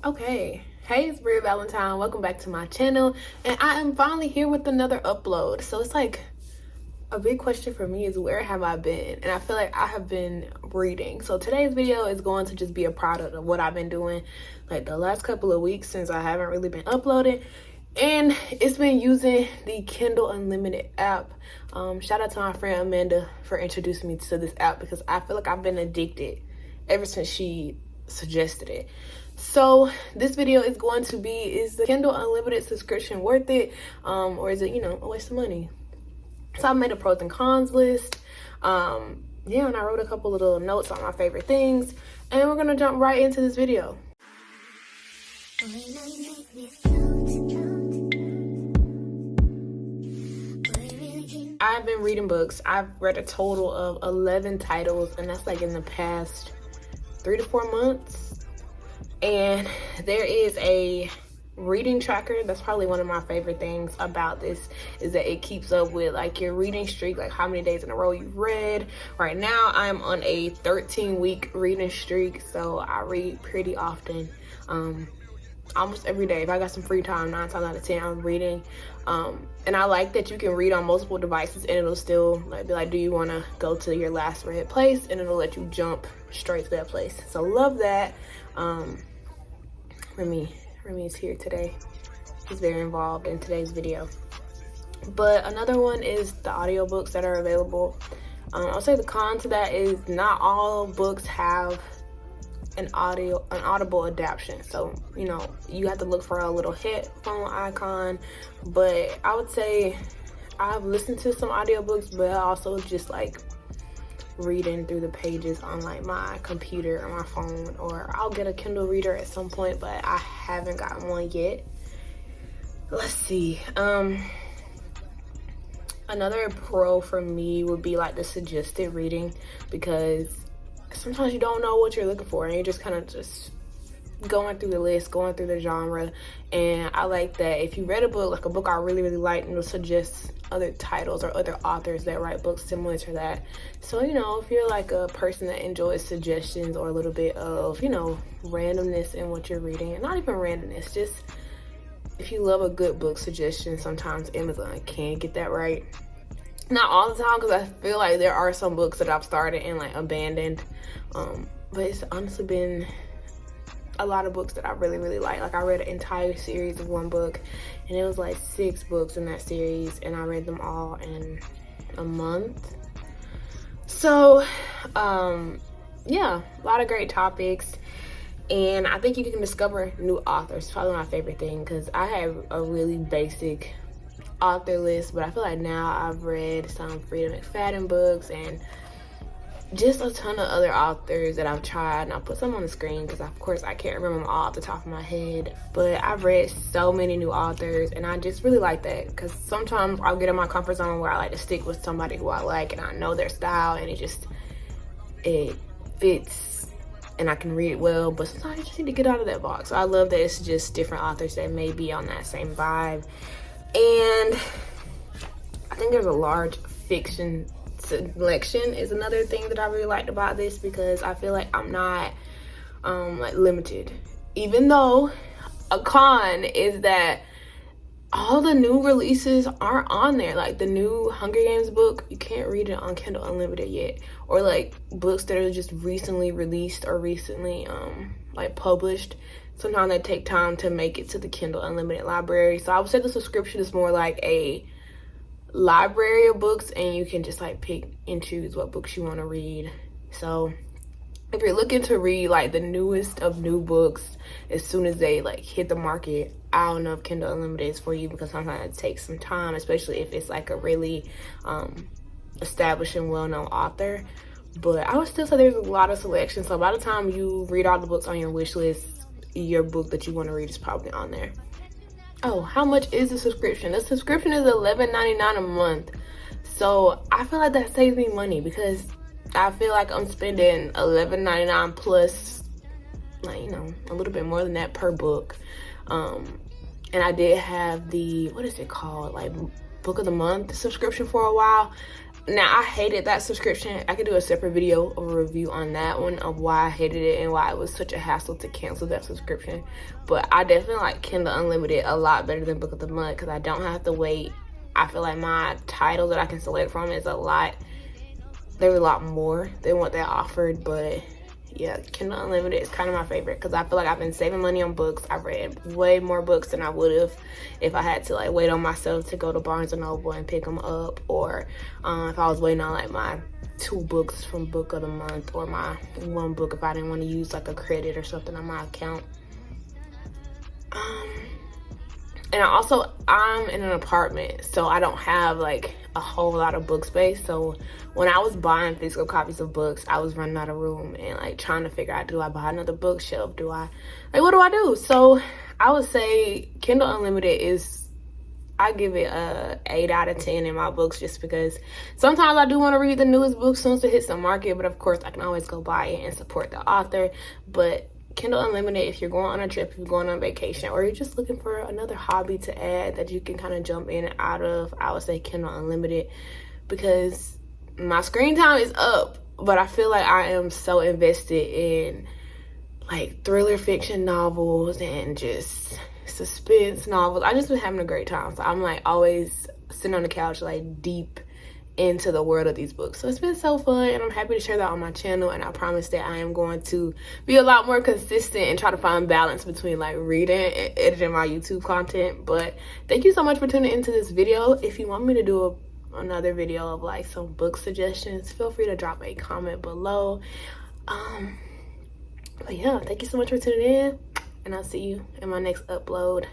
Okay, hey, it's Bria Valentine. Welcome back to my channel, and I am finally here with another upload. So it's like a big question for me is, where have I been? And I feel like I have been reading. So today's video is going to just be a product of what I've been doing like the last couple of weeks since I haven't really been uploading, and it's been using the Kindle Unlimited app. Shout out to my friend Amanda for introducing me to this app, because I feel like I've been addicted ever since she suggested it. So this video is going to be, is the Kindle Unlimited subscription worth it, or is it, a waste of money? So I made a pros and cons list. Yeah, and I wrote a couple of little notes on my favorite things, and we're gonna jump right into this video. I've been reading books. I've read a total of 11 titles, and that's like in the past 3 to 4 months. And there is a reading tracker. That's probably one of my favorite things about this, is that it keeps up with like your reading streak, like how many days in a row you've read. Right now I'm on a 13-week reading streak, so I read pretty often, almost every day. If I got some free time, 9 times out of 10 I'm reading. And I like that you can read on multiple devices, and it'll still like be like, do you want to go to your last read place, and it'll let you jump straight to that place. So love that. Remy is here today. He's very involved in today's video. But another one is the audiobooks that are available. I'll say the con to that is not all books have an audible adaptation. So, you have to look for a little headphone icon. But I would say I've listened to some audiobooks, but I also just like reading through the pages on like my computer or my phone, or I'll get a Kindle reader at some point, but I haven't gotten one yet. Let's see. Another pro for me would be like the suggested reading, because sometimes you don't know what you're looking for, and you're just kind of just going through the list, going through the genre. And I like that if you read a book, like a book I really like, and it'll suggest other titles or other authors that write books similar to that. So, if you're like a person that enjoys suggestions or a little bit of, randomness in what you're reading, and not even randomness, just if you love a good book suggestion, sometimes Amazon can get that right. Not all the time, because I feel like there are some books that I've started and like abandoned, but it's honestly been a lot of books that I really like. Like, I read an entire series of one book, and it was like 6 books in that series, and I read them all in a month. So yeah, a lot of great topics, and I think you can discover new authors. It's probably my favorite thing, because I have a really basic author list, but I feel like now I've read some Freida McFadden books and just a ton of other authors that I've tried, and I'll put some on the screen because of course I can't remember them all off the top of my head. But I've read so many new authors, and I just really like that, because sometimes I'll get in my comfort zone where I like to stick with somebody who I like and I know their style, and it fits and I can read it well. But sometimes you just need to get out of that box. So I love that it's just different authors that may be on that same vibe. And I think there's a large fiction selection is another thing that I really liked about this, because I feel like I'm not like limited. Even though a con is that all the new releases aren't on there. Like the new Hunger Games book, you can't read it on Kindle Unlimited yet, or like books that are just recently released or recently like published. Sometimes they take time to make it to the Kindle Unlimited library. So I would say the subscription is more like a library of books, and you can just like pick and choose what books you want to read. So if you're looking to read like the newest of new books as soon as they like hit the market, I don't know if Kindle Unlimited is for you, because sometimes it takes some time, especially if it's like a really established and well-known author. But I would still say there's a lot of selection, so by the time you read all the books on your wish list, your book that you want to read is probably on there. Oh, how much is the subscription? The subscription is $11.99 a month. So I feel like that saves me money, because I feel like I'm spending $11.99 plus, like, a little bit more than that per book. And I did have the, what is it called? Like book of the month subscription for a while. Now, I hated that subscription. I could do a separate video of a review on that one, of why I hated it and why it was such a hassle to cancel that subscription. But I definitely like Kindle Unlimited a lot better than Book of the Month because I don't have to wait. I feel like my titles that I can select from is they're a lot more than what they offered. But yeah, Kindle Unlimited is kind of my favorite because I feel like I've been saving money on books. I've read way more books than I would have if I had to like wait on myself to go to Barnes & Noble and pick them up, or if I was waiting on like my 2 books from Book of the Month, or my 1 book if I didn't want to use like a credit or something on my account. And I'm in an apartment, so I don't have like a whole lot of book space. So when I was buying physical copies of books, I was running out of room and like trying to figure out, do I buy another bookshelf? What do I do? So I would say Kindle Unlimited I give it a 8 out of 10 in my books, just because sometimes I do want to read the newest book soon as it hits the market, but of course I can always go buy it and support the author. But Kindle Unlimited, if you're going on a trip, if you're going on vacation, or you're just looking for another hobby to add that you can kind of jump in and out of, I would say Kindle Unlimited, because my screen time is up, but I feel like I am so invested in like thriller fiction novels and just suspense novels. I just been having a great time. So I'm like always sitting on the couch like deep into the world of these books. So it's been so fun, and I'm happy to share that on my channel, and I promise that I am going to be a lot more consistent and try to find balance between like reading and editing my YouTube content. But thank you so much for tuning into this video. If you want me to do another video of like some book suggestions, feel free to drop a comment below. But yeah, thank you so much for tuning in, and I'll see you in my next upload.